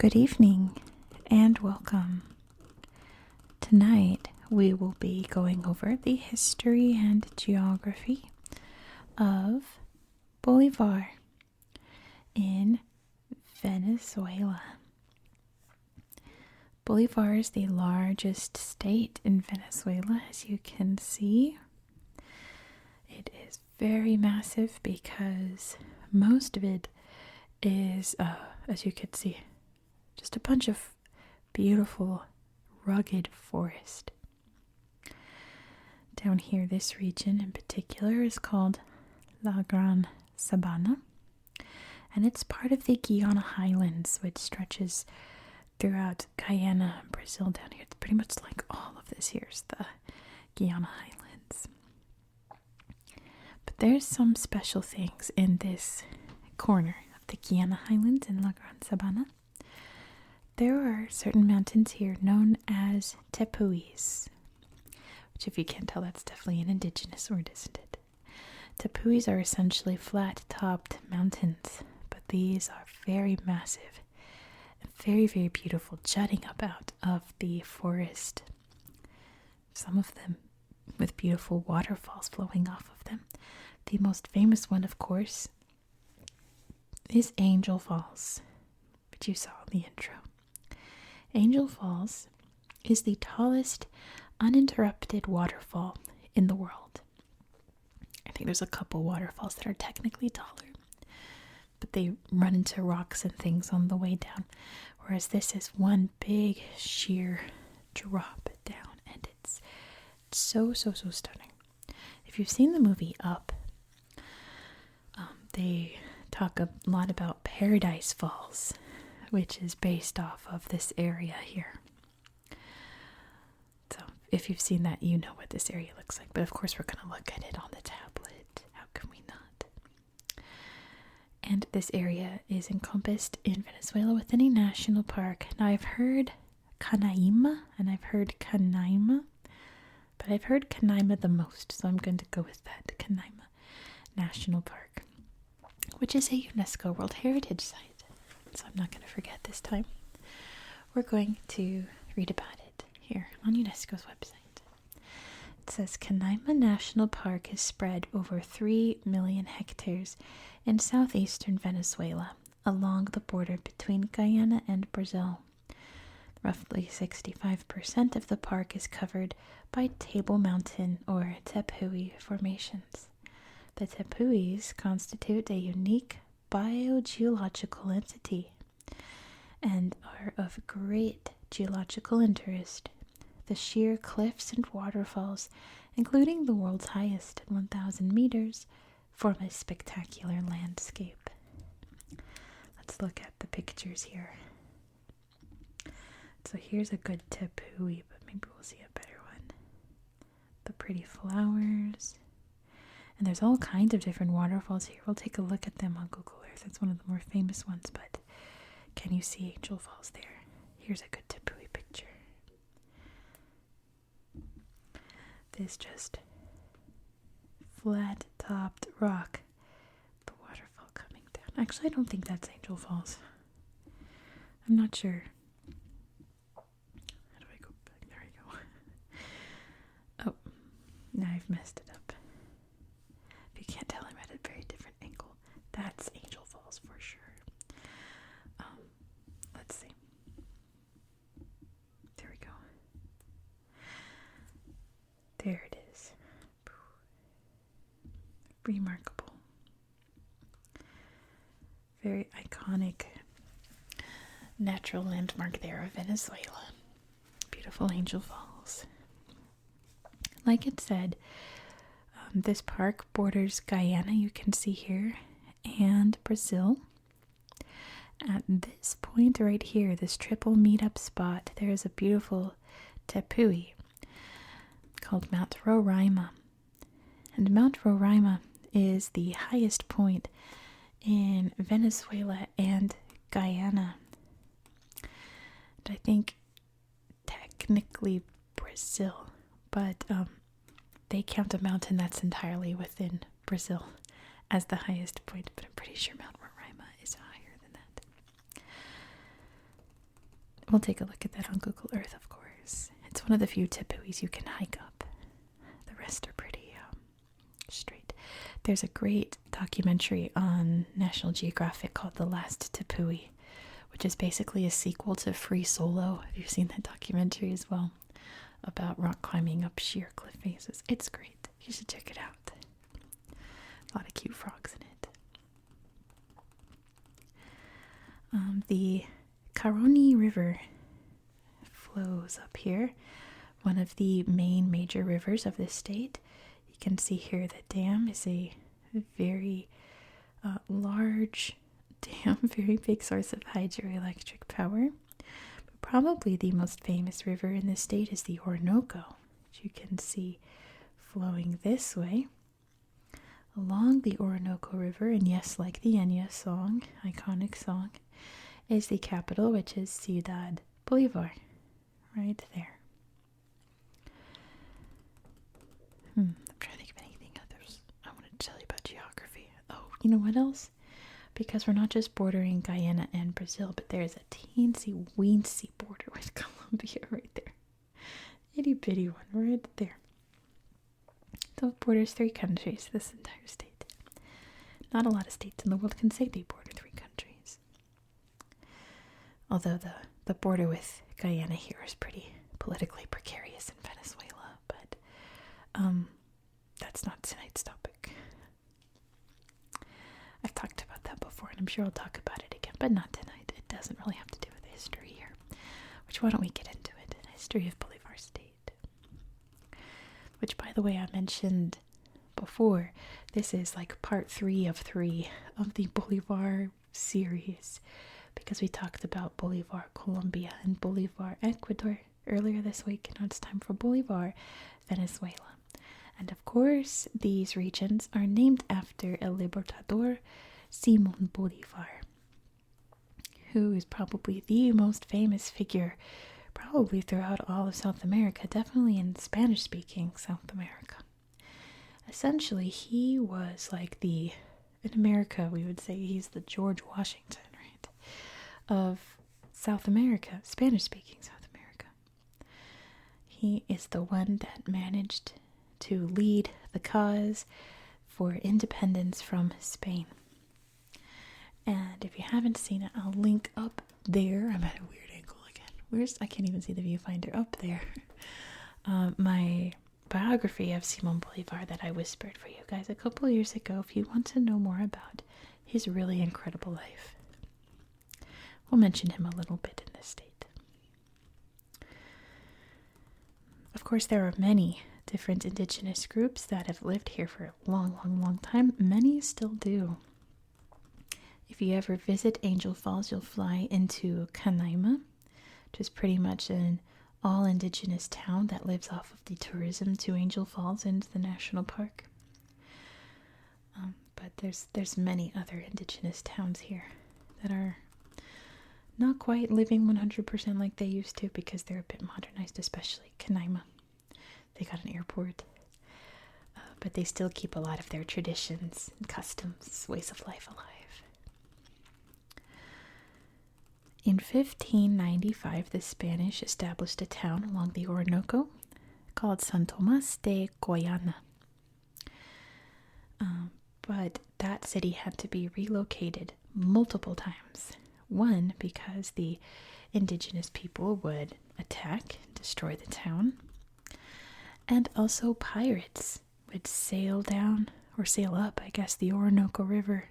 Good evening and welcome. Tonight we will be going over the history and geography of Bolivar in Venezuela. Bolivar is the largest state in Venezuela, as you can see. It is very massive because most of it is, as you can see, just a bunch of beautiful, rugged forest. Down here, this region in particular is called La Gran Sabana, and it's part of the Guiana Highlands, which stretches throughout Guyana and Brazil down here. It's pretty much like all of this here's the Guiana Highlands. But there's some special things in this corner of the Guiana Highlands in La Gran Sabana. There are certain mountains here known as Tepuis, which if you can't tell, that's definitely an indigenous word, isn't it? Tepuis are essentially flat-topped mountains, but these are very massive and very, very beautiful, jutting up out of the forest. Some of them with beautiful waterfalls flowing off of them. The most famous one, of course, is Angel Falls, which you saw in the intro. Angel Falls is the tallest uninterrupted waterfall in the world. I think there's a couple waterfalls that are technically taller, but they run into rocks and things on the way down, whereas this is one big sheer drop down, and it's so stunning. If you've seen the movie Up, they talk a lot about Paradise Falls, which is based off of this area here. So if you've seen that, you know what this area looks like. But of course, we're going to look at it on the tablet. How can we not? And this area is encompassed in Venezuela within a national park. Now, I've heard Canaima and I've heard Canaima, but I've heard Canaima the most, so I'm going to go with that. Canaima National Park, which is a UNESCO World Heritage Site. So I'm not going to forget this time. We're going to read about it here on UNESCO's website. It says Canaima National Park is spread over 3 million hectares in southeastern Venezuela, along the border between Guyana and Brazil. Roughly 65% of the park is covered by Table Mountain or Tepuis formations. The Tepuis constitute a unique biogeological entity and are of great geological interest. The sheer cliffs and waterfalls, including the world's highest at 1,000 meters, form a spectacular landscape. Let's look at the pictures here. So here's a good Tepuis, but maybe we'll see a better one. The pretty flowers. And there's all kinds of different waterfalls here. We'll take a look at them on Google Earth. It's one of the more famous ones, but can you see Angel Falls there? Here's a good Tepuis picture. This just flat-topped rock. The waterfall coming down. Actually, I don't think that's Angel Falls. I'm not sure. How do I go back? There we go. Oh, now I've messed it up. If you can't tell, I'm at a very different angle. That's Angel Falls for sure. Let's see. There we go. There it is. Remarkable. Very iconic natural landmark there of Venezuela. Beautiful Angel Falls. Like it said, this park borders Guyana, you can see here, and Brazil. At this point right here, this triple meetup spot, there is a beautiful Tepuis called Mount Roraima. And Mount Roraima is the highest point in Venezuela and Guyana. And I think technically Brazil, but they count a mountain that's entirely within Brazil as the highest point, but I'm pretty sure Mount Roraima is higher than that. We'll take a look at that on Google Earth, of course. It's one of the few Tepuis you can hike up. The rest are pretty straight. There's a great documentary on National Geographic called The Last Tepui, which is basically a sequel to Free Solo. Have you seen that documentary as well? About rock climbing up sheer cliff faces. It's great. You should check it out. A lot of cute frogs in it. The Caroni River flows up here, one of the main major rivers of this state. You can see here the dam is a very large dam, very big source of hydroelectric power. But probably the most famous river in this state is the Orinoco, which you can see flowing this way along the Orinoco River. And yes, like the Enya song, iconic song, is the capital, which is Ciudad Bolivar, right there. I'm trying to think of anything others I want to tell you about geography. Oh, you know what else? Because we're not just bordering Guyana and Brazil, but there's a teensy weensy border with Colombia right there. Itty bitty one right there. So it borders 3 countries, this entire state. Not a lot of states in the world can say they border 3 countries. Although the border with Guyana here is pretty politically precarious in Venezuela, but that's not tonight's topic. I've talked about that before, and I'm sure I'll talk about it again, but not tonight. It doesn't really have to do with history here. Which, why don't we get into it? The history of Bolivar State. Which, by the way, I mentioned before, this is like part 3 of 3 of the Bolivar series, because we talked about Bolivar, Colombia, and Bolivar, Ecuador earlier this week. Now it's time for Bolivar, Venezuela. And of course, these regions are named after El Libertador, Simón Bolivar, who is probably the most famous figure probably throughout all of South America, definitely in Spanish-speaking South America. Essentially, he was like in America, we would say he's the George Washington, right, of South America, Spanish-speaking South America. He is the one that managed to lead the cause for independence from Spain. And if you haven't seen it, I'll link up there. I'm at a weird angle again. I can't even see the viewfinder up there. My biography of Simón Bolivar that I whispered for you guys a couple years ago, if you want to know more about his really incredible life. We'll mention him a little bit in this state. Of course, there are many different indigenous groups that have lived here for a long, long, long time. Many still do. If you ever visit Angel Falls, you'll fly into Canaima, which is pretty much an all-indigenous town that lives off of the tourism to Angel Falls and the national park. But there's many other indigenous towns here that are not quite living 100% like they used to, because they're a bit modernized, especially Canaima. They got an airport, but they still keep a lot of their traditions and customs, ways of life alive. In 1595, the Spanish established a town along the Orinoco called San Tomás de Guayana. But that city had to be relocated multiple times. One, because the indigenous people would attack and destroy the town. And also pirates would sail down, or sail up, I guess, the Orinoco River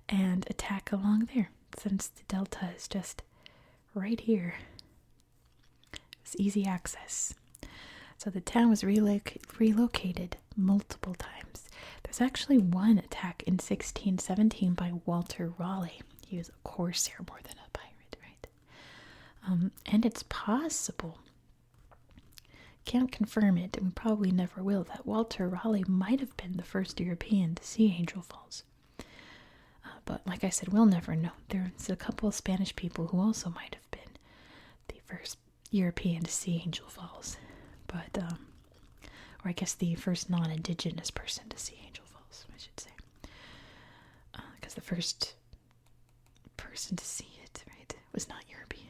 and attack along there, since the delta is just right here. It's easy access. So the town was relocated multiple times. There's actually one attack in 1617 by Walter Raleigh. He was a corsair more than a pirate, right? And it's possible, can't confirm it, and we probably never will, that Walter Raleigh might have been the first European to see Angel Falls. But like I said, we'll never know. There's a couple of Spanish people who also might have been the first European to see Angel Falls. But, or I guess the first non-indigenous person to see Angel Falls, I should say. Because the first person to see it, right, was not European.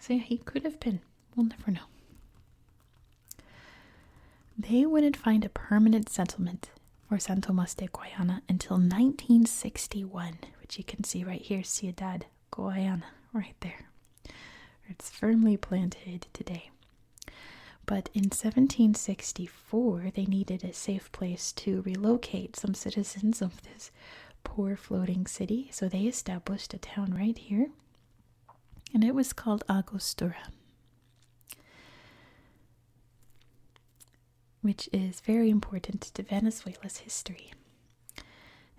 So yeah, he could have been. We'll never know. They wouldn't find a permanent settlement or San Tomas de Guayana until 1961, which you can see right here, Ciudad Guayana, right there. It's firmly planted today. But in 1764, they needed a safe place to relocate some citizens of this poor floating city, so they established a town right here, and it was called Angostura, which is very important to Venezuela's history.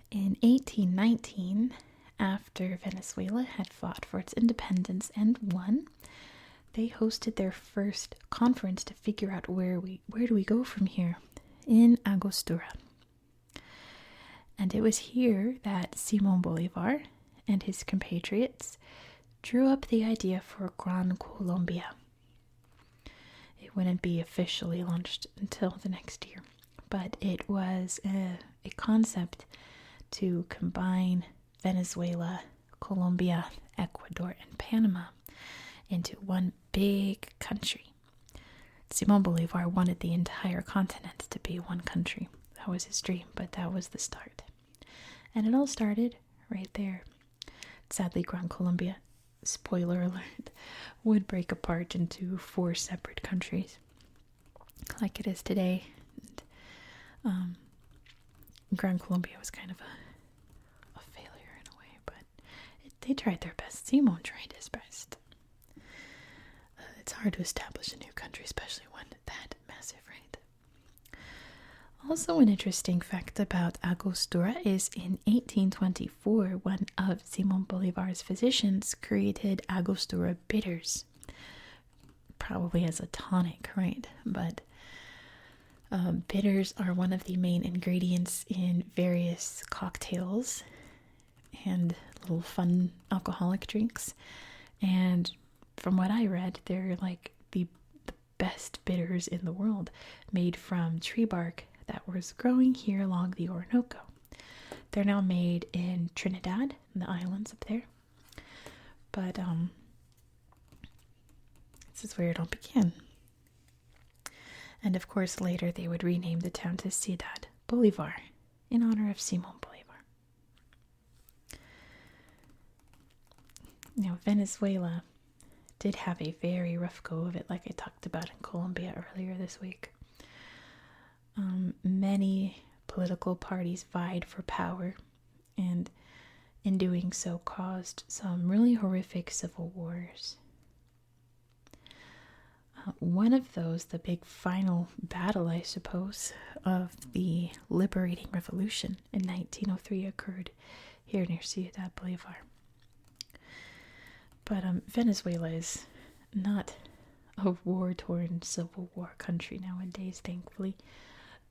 In 1819, after Venezuela had fought for its independence and won, they hosted their first conference to figure out where do we go from here in Angostura. And it was here that Simón Bolívar and his compatriots drew up the idea for Gran Colombia. It wouldn't be officially launched until the next year, but it was a concept to combine Venezuela, Colombia, Ecuador, and Panama into one big country. Simón Bolívar wanted the entire continent to be one country. That was his dream, but that was the start. And it all started right there. Sadly, Gran Colombia, spoiler alert, would break apart into 4 separate countries, like it is today. And, Gran Colombia was kind of a failure in a way, but they tried their best. Simón tried his best. It's hard to establish a new country, especially one that massive, right? Also, an interesting fact about Angostura is in 1824, one of Simón Bolívar's physicians created Angostura bitters, probably as a tonic, right? But bitters are one of the main ingredients in various cocktails and little fun alcoholic drinks. And from what I read, they're like the best bitters in the world, made from tree bark that was growing here along the Orinoco. They're now made in Trinidad, in the islands up there. But this is where it all began. And of course, later they would rename the town to Ciudad Bolivar in honor of Simón Bolívar. Now, Venezuela did have a very rough go of it, like I talked about in Colombia earlier this week. Many political parties vied for power, and in doing so caused some really horrific civil wars. One of those, the big final battle, I suppose, of the liberating revolution in 1903 occurred here near Ciudad Bolivar. But Venezuela is not a war-torn civil war country nowadays, thankfully.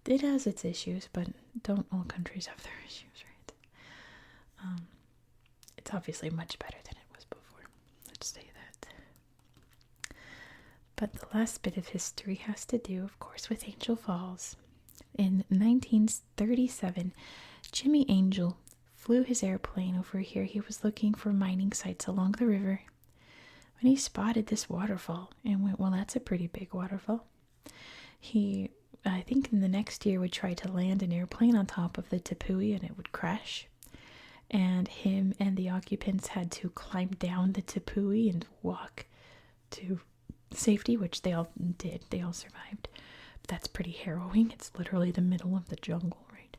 It has its issues, but don't all countries have their issues, right? It's obviously much better than it was before. Let's say that. But the last bit of history has to do, of course, with Angel Falls. In 1937, Jimmy Angel flew his airplane over here. He was looking for mining sites along the river when he spotted this waterfall and went, well, that's a pretty big waterfall. He, I think in the next year, would try to land an airplane on top of the Tepuis and it would crash. And him and the occupants had to climb down the Tepuis and walk to safety, which they all did. They all survived. But that's pretty harrowing. It's literally the middle of the jungle, right?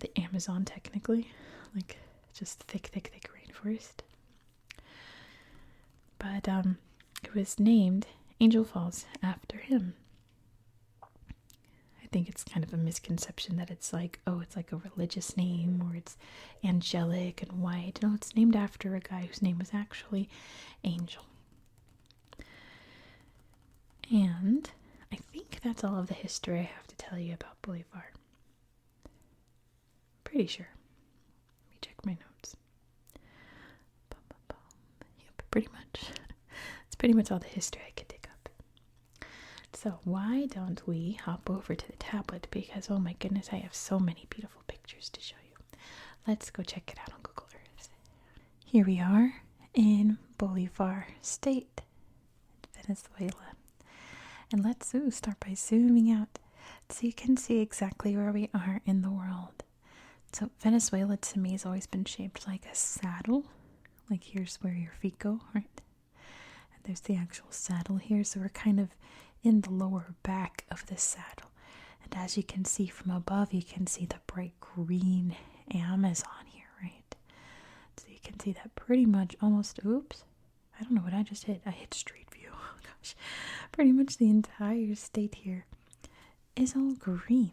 The Amazon, technically. Like, just thick rainforest. But it was named Angel Falls after him. I think it's kind of a misconception that it's like, oh, it's like a religious name or it's angelic and white. No, it's named after a guy whose name was actually Angel. And I think that's all of the history I have to tell you about Bolivar. Pretty sure. Let me check my notes. Yep, pretty much. It's pretty much all the history I could dig up. So why don't we hop over to the tablet, because oh my goodness, I have so many beautiful pictures to show you. Let's go check it out on Google Earth. Here we are in Bolivar State. Venezuela. And let's start by zooming out so you can see exactly where we are in the world. So Venezuela to me has always been shaped like a saddle. Like here's where your feet go, right? And there's the actual saddle here. So we're kind of in the lower back of the saddle. And as you can see from above, you can see the bright green Amazon here, right? So you can see that pretty much almost, oops, I don't know what I just hit. I hit street view. Oh gosh. Pretty much the entire state here is all green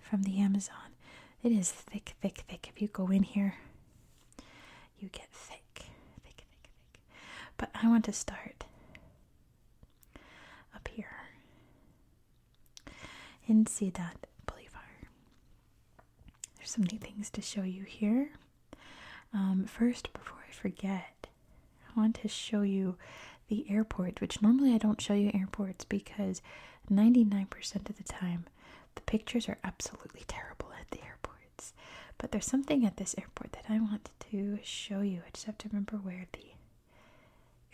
from the Amazon. It is thick, thick, thick. If you go in here, you get thick, thick, thick, thick. But I want to start up here in Ciudad Bolivar. There's so many things to show you here. First, before I forget, I want to show you the airport, which normally I don't show you airports because 99% of the time the pictures are absolutely terrible at the airports. But there's something at this airport that I want to show you. I just have to remember where the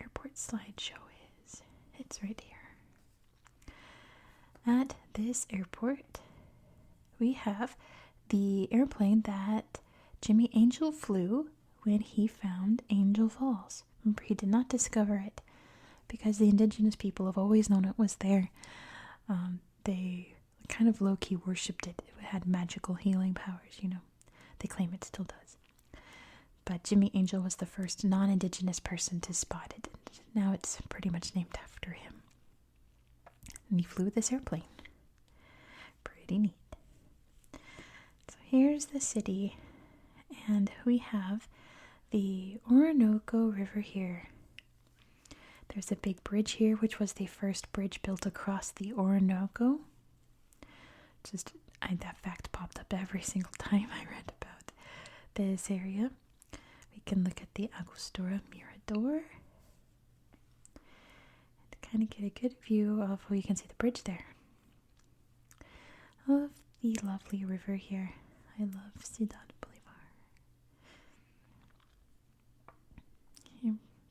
airport slideshow is. It's right here. At this airport, we have the airplane that Jimmy Angel flew when he found Angel Falls. Remember, he did not discover it because the indigenous people have always known it was there. They kind of low-key worshipped it. It had magical healing powers, you know. They claim it still does. But Jimmy Angel was the first non-indigenous person to spot it. And now it's pretty much named after him. And he flew this airplane. Pretty neat. So here's the city. And we have the Orinoco River here. There's a big bridge here, which was the first bridge built across the Orinoco. That fact popped up every single time I read about this area. We can look at the Angostura Mirador and kind of get a good view of, you can see the bridge there, of the lovely river here. I love Ciudad Bolivar.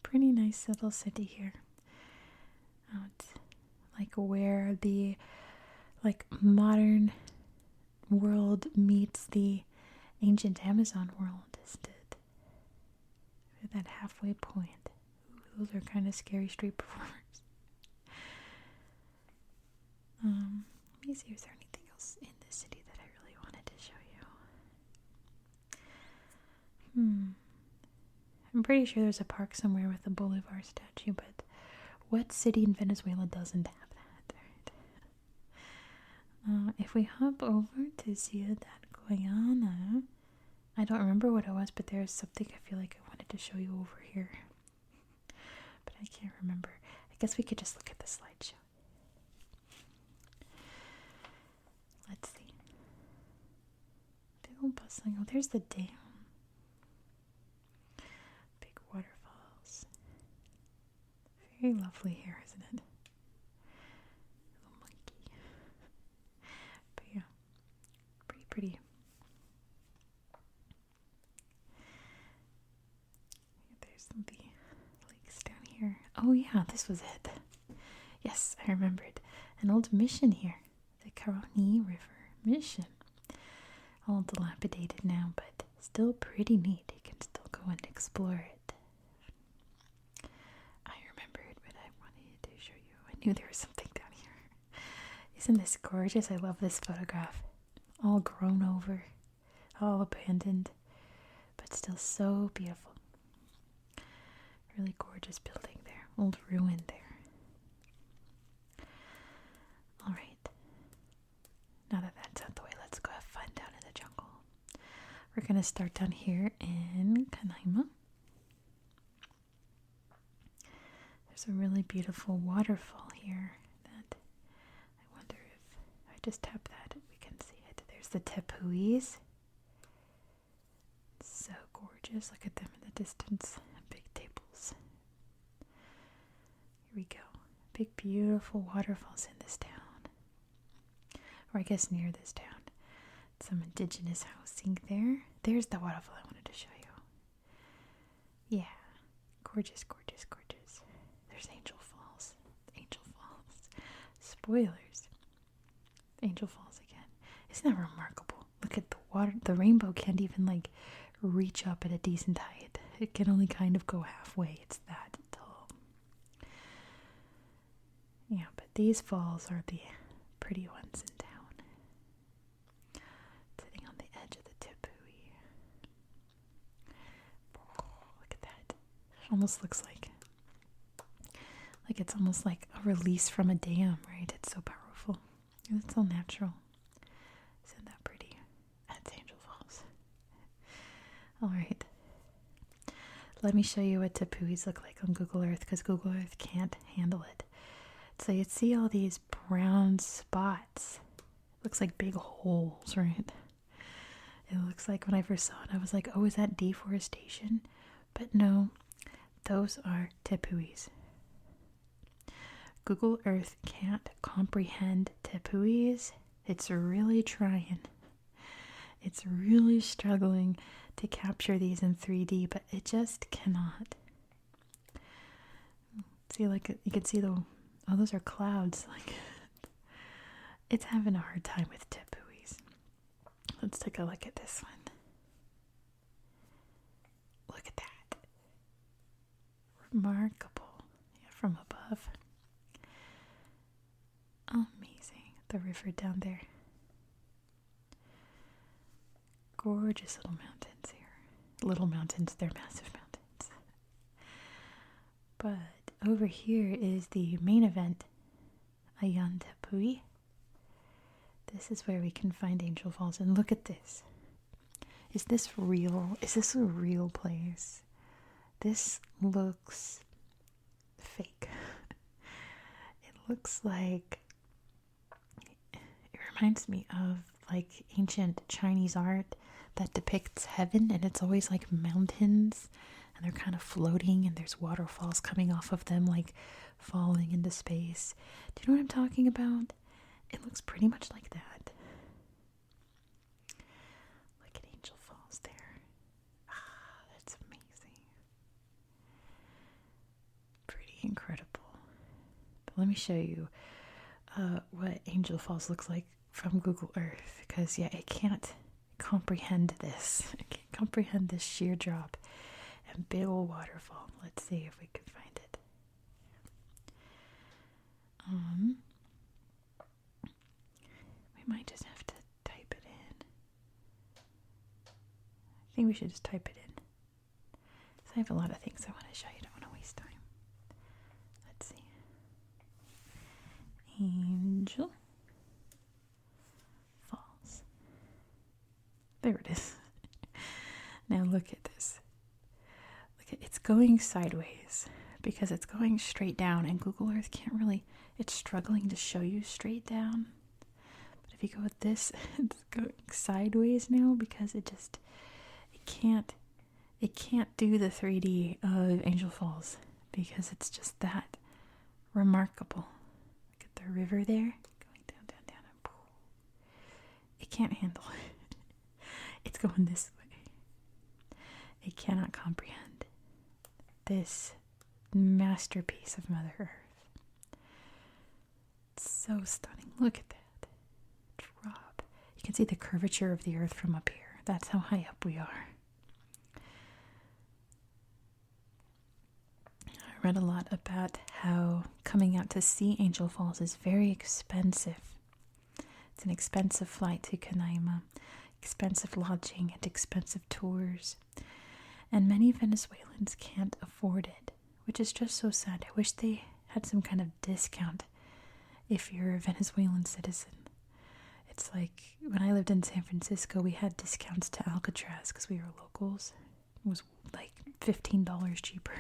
Pretty nice little city here. It's like where the modern world meets the ancient Amazon world, isn't it? That halfway point. Ooh, those are kind of scary street performers. Let me see, is there anything else in this city that I really wanted to show you? I'm pretty sure there's a park somewhere with a Bolivar statue, but what city in Venezuela doesn't have that, right? If we hop over to Ciudad Guayana, I don't remember what it was, but there's something I feel like I wanted to show you over here. But I can't remember. I guess we could just look at the slideshow. Let's see. Big old bustling. Oh, there's the dam. Big waterfalls. Very lovely here, isn't it? Little monkey. But yeah, pretty pretty. There's the lakes down here. Oh yeah, this was it. Yes, I remembered. An old mission here. The Caroni River Mission. All dilapidated now, but still pretty neat. You can still go and explore it. I remembered what I wanted to show you. I knew there was something down here. Isn't this gorgeous? I love this photograph. All grown over, all abandoned, but still so beautiful. Really gorgeous building there. Old ruin there. Alright. Now that that's out the way, let's go have fun down in the jungle. We're going to start down here in Canaima. There's a really beautiful waterfall here that I wonder if I just tap that, we can see it. There's the Tepuis. So gorgeous. Look at them in the distance. Big tables. Here we go. Big beautiful waterfalls in this town. Or I guess near this town. Some indigenous housing there. There's the waterfall I wanted to show you. Yeah. Gorgeous, gorgeous, gorgeous. There's Angel Falls. spoilers. Angel Falls again. Isn't that remarkable? Look at the water. The rainbow can't even like reach up at a decent height. It can only kind of go halfway. It's that tall. Yeah, but these falls are the pretty ones in town. Sitting on the edge of the Tepuis. Oh, look at that. It almost looks like it's almost like a release from a dam, right? It's so powerful. It's so natural. Isn't that pretty? That's Angel Falls. All right. Let me show you what Tepuis look like on Google Earth, because Google Earth can't handle it. So you'd see all these brown spots. Looks like big holes, right? It looks like when I first saw it, I was like, oh, is that deforestation? But no, those are Tepuis. Google Earth can't comprehend Tepuis. It's really trying. It's really struggling to capture these in 3D, but it just cannot. See, like, you can see those are clouds. Like, it's having a hard time with Tepuis. Let's take a look at this one. Look at that. Remarkable. Yeah, from above. Amazing. The river down there. Gorgeous little mountains here. Little mountains, they're massive mountains. But over here is the main event, Ayan Tepuis. This is where we can find Angel Falls. And look at this. Is this real? Is this a real place? This looks fake. It looks like, it reminds me of like ancient Chinese art that depicts heaven, and it's always like mountains and they're kind of floating and there's waterfalls coming off of them, like falling into space. Do you know what I'm talking about? It looks pretty much like that. Look at Angel Falls there. Ah, that's amazing. Pretty incredible. But let me show you what Angel Falls looks like from Google Earth, because yeah, it can't comprehend this. It can't comprehend this sheer drop and big old waterfall. Let's see if we can find it. We might just have to type it in. I think we should just type it in. So I have a lot of things I want to show you. Don't want to waste time. Let's see. Angel Falls. There it is. Now look at this. Look at, it's going sideways because it's going straight down, and Google Earth can't really, it's struggling to show you straight down. But if you go with this, it's going sideways now because it can't do the 3D of Angel Falls because it's just that remarkable. Look at the river there going down, down, down, and poof. It can't handle it. It's going this way. It cannot comprehend this masterpiece of Mother Earth. It's so stunning. Look at that drop. You can see the curvature of the earth from up here. That's how high up we are. I read a lot about how coming out to see Angel Falls is very expensive. It's an expensive flight to Canaima, expensive lodging, and expensive tours. And many Venezuelans can't afford it, which is just so sad. I wish they had some kind of discount if you're a Venezuelan citizen. It's like when I lived in San Francisco, we had discounts to Alcatraz because we were locals. It was like $15 cheaper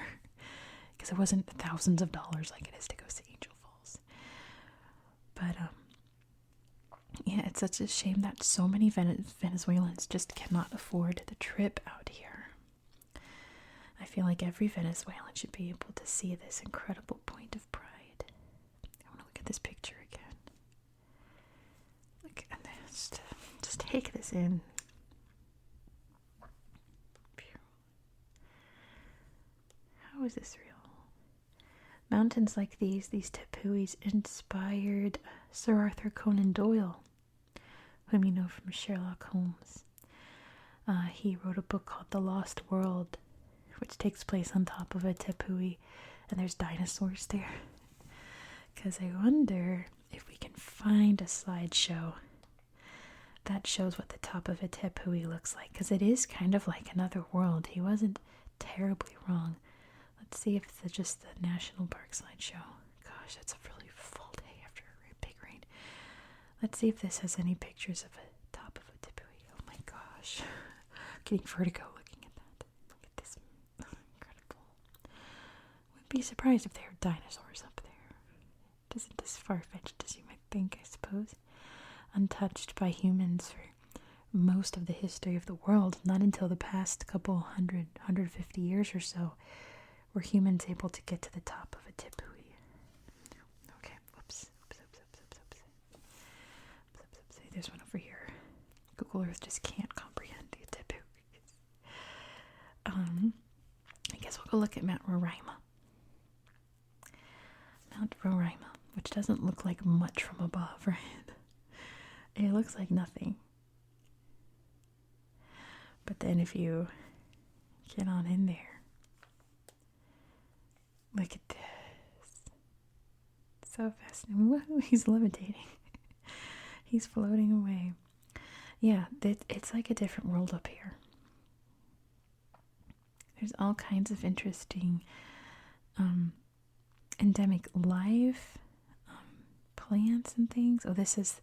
because it wasn't thousands of dollars like it is to go see Angel Falls. But yeah, it's such a shame that so many Venezuelans just cannot afford the trip out here. I feel like every Venezuelan should be able to see this incredible point of pride. I want to look at this picture again. Look at this. Just take this in. How is this real? Mountains like these Tepuis, inspired Sir Arthur Conan Doyle, whom you know from Sherlock Holmes. He wrote a book called The Lost World, which takes place on top of a tepui, and there's dinosaurs there. Because I wonder if we can find a slideshow that shows what the top of a tepui looks like, because it is kind of like another world. He wasn't terribly wrong. Let's see if it's just the National Park slideshow. Gosh, it's a really full day after a big rain. Let's see if this has any pictures of the top of a tepui. Oh my gosh. I'm getting vertigo looking at that. Look at this. Incredible. Wouldn't be surprised if there were dinosaurs up there. It isn't as far-fetched as you might think, I suppose. Untouched by humans for most of the history of the world. Not until the past couple 150 years or so were humans able to get to the top of a tepui. Okay, whoops. There's one over here. Google Earth just can't comprehend the tepui. I guess we'll go look at Mount Roraima. Mount Roraima, which doesn't look like much from above, right? It looks like nothing. But then if you get on in there, look at this. So fascinating. Woohoo, he's levitating. He's floating away. Yeah, it's like a different world up here. There's all kinds of interesting endemic life, plants and things. Oh, this is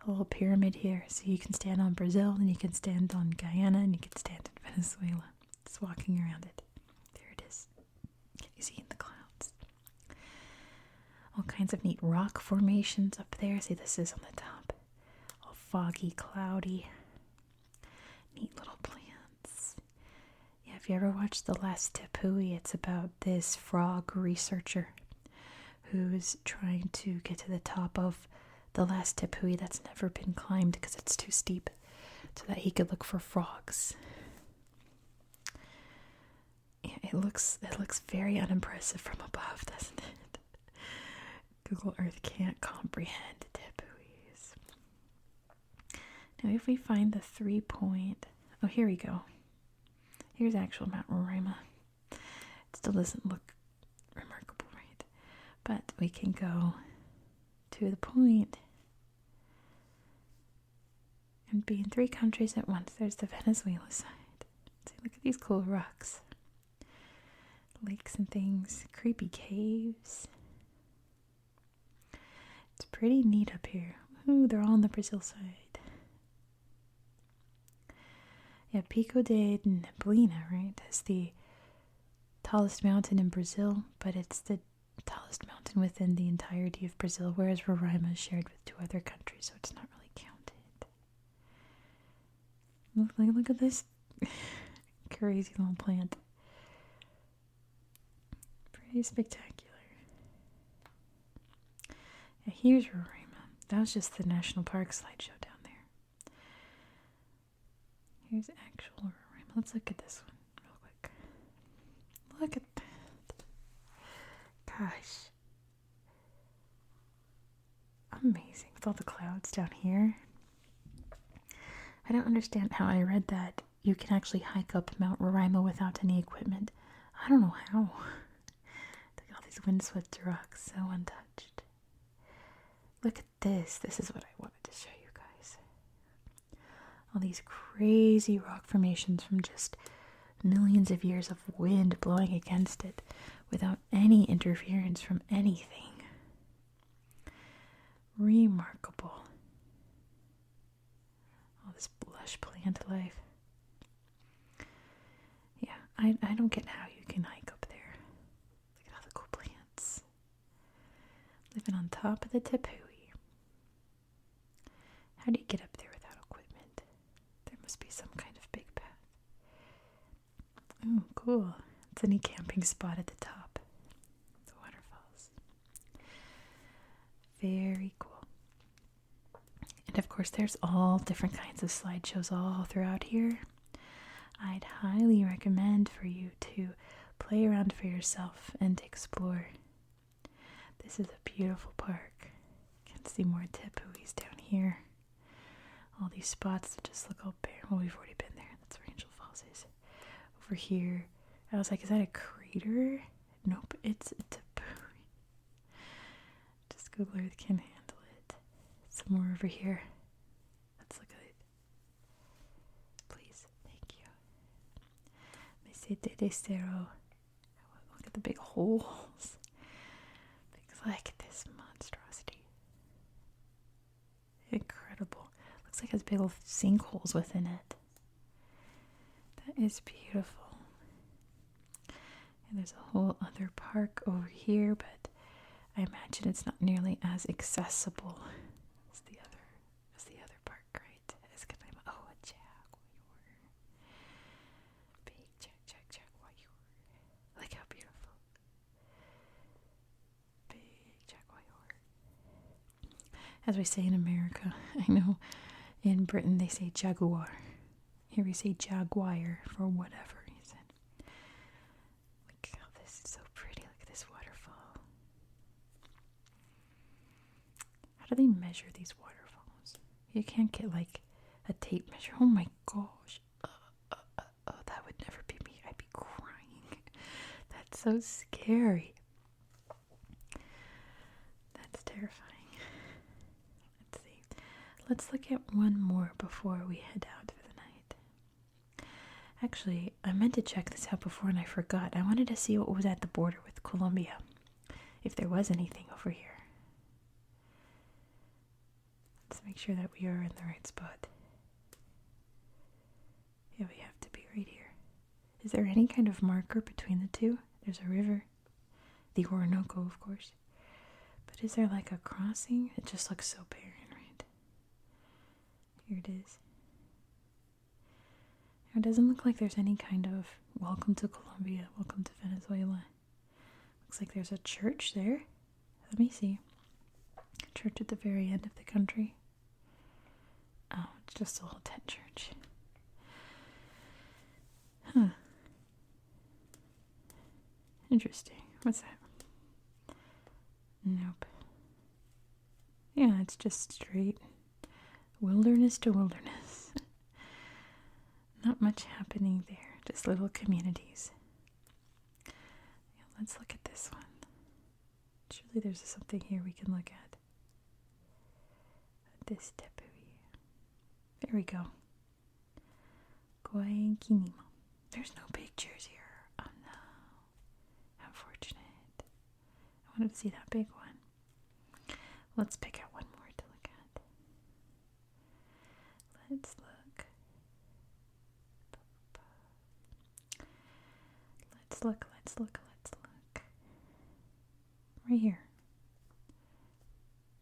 a little pyramid here. So you can stand on Brazil, and you can stand on Guyana, and you can stand in Venezuela. Just walking around it. There it is. Can you see in the clouds? All kinds of neat rock formations up there. See, this is on the top. All foggy, cloudy. Neat little plants. Yeah, if you ever watched The Last Tepui, it's about this frog researcher who's trying to get to the top of the last tepui that's never been climbed because it's too steep, so that he could look for frogs. Yeah, it looks very unimpressive from above, doesn't it? Google Earth can't comprehend tepuis. Now if we find the 3-point, oh, here we go. Here's actual Mount Roraima. It still doesn't look remarkable, right? But we can go to the point and be in 3 countries at once. There's the Venezuela side. See, look at these cool rocks. Lakes and things. Creepy caves. It's pretty neat up here. Ooh, they're all on the Brazil side. Yeah, Pico de Neblina, right? Is the tallest mountain in Brazil, but it's the tallest mountain within the entirety of Brazil, whereas Roraima is shared with 2 other countries, so it's not really counted. Look at this crazy little plant. Pretty spectacular. Yeah, here's Roraima. That was just the National Park slideshow down there. Here's actual Roraima. Let's look at this one real quick. Look at that. Gosh. Amazing. With all the clouds down here. I don't understand how I read that you can actually hike up Mount Roraima without any equipment. I don't know how. Look at all these windswept rocks, so untouched. Look at this. This is what I wanted to show you guys. All these crazy rock formations from just millions of years of wind blowing against it without any interference from anything. Remarkable. All this lush plant life. Yeah, I don't get how you can hike up there. Look at all the cool plants. Living on top of the tepui. How do you get up there without equipment? There must be some kind of big path. Oh, cool. It's a neat camping spot at the top. The waterfalls. Very cool. And of course, there's all different kinds of slideshows all throughout here. I'd highly recommend for you to play around for yourself and explore. This is a beautiful park. You can see more Tepuis down here. All these spots that just look all bare. Well, we've already been there. That's where Angel Falls is. Over here, I was like, is that a crater? Nope, it's a Tepui. Just Google Earth can handle it. Some more over here. Let's look at it. Please, thank you. Mesete de Cerro. Look at the big holes. Look at this monstrosity. Incredible. Looks like it has big old sinkholes within it. That is beautiful. And there's a whole other park over here, but I imagine it's not nearly as accessible as the other park, right? As Canaima. Oh, a jaguar. Big jaguar. Look how beautiful. Big jaguar. As we say in America, I know in Britain they say jaguar. Here we say jaguar for whatever reason. Look how this is so pretty. Look at this waterfall. How do they measure these waterfalls? You can't get like a tape measure. Oh my gosh. That would never be me. I'd be crying. That's so scary. That's terrifying. Let's see. Let's look at one more before we head out for the night. Actually, I meant to check this out before and I forgot. I wanted to see what was at the border with Colombia. If there was anything over here. Let's make sure that we are in the right spot. Yeah, we have to be right here. Is there any kind of marker between the two? There's a river. The Orinoco, of course. But is there like a crossing? It just looks so barren, right? Here it is. It doesn't look like there's any kind of welcome to Colombia, welcome to Venezuela. Looks like there's a church there. Let me see. A church at the very end of the country. Oh, it's just a little tent church. Huh. Interesting. What's that? Nope. Yeah, it's just straight wilderness to wilderness. Not much happening there. Just little communities. Yeah, let's look at this one. Surely there's something here we can look at. This Tepuis. There we go. Canaima. There's no pictures here. Oh no. How fortunate. I wanted to see that big one. Let's pick out one more to look at. Let's look. Let's look. Right here.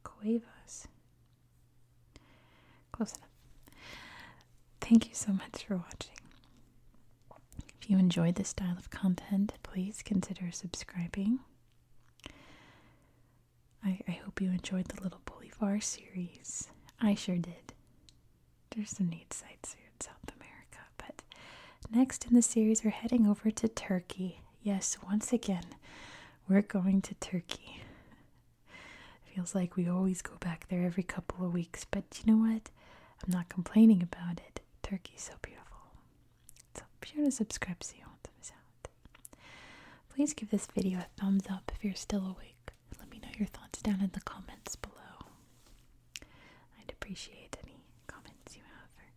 Cuevas. Close enough. Thank you so much for watching. If you enjoyed this style of content, please consider subscribing. I hope you enjoyed the little Bolivar series. I sure did. There's some neat sights here in South America. But next in the series, we're heading over to Turkey. Yes, once again, we're going to Turkey. Feels like we always go back there every couple of weeks. But you know what? I'm not complaining about it. Turkey's so beautiful. So be sure to subscribe so you won't miss out. Please give this video a thumbs up if you're still awake. Let me know your thoughts down in the comments below. I'd appreciate any comments you have, or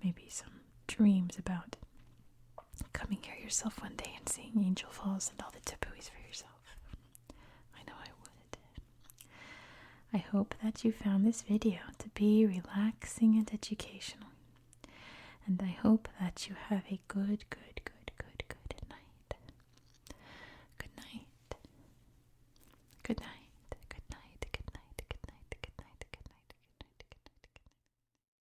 maybe some dreams about coming here yourself one day and seeing Angel Falls and all the Tepuis for yourself. I know I would. I hope that you found this video to be relaxing and educational. And I hope that you have a good night. Good night. Good night.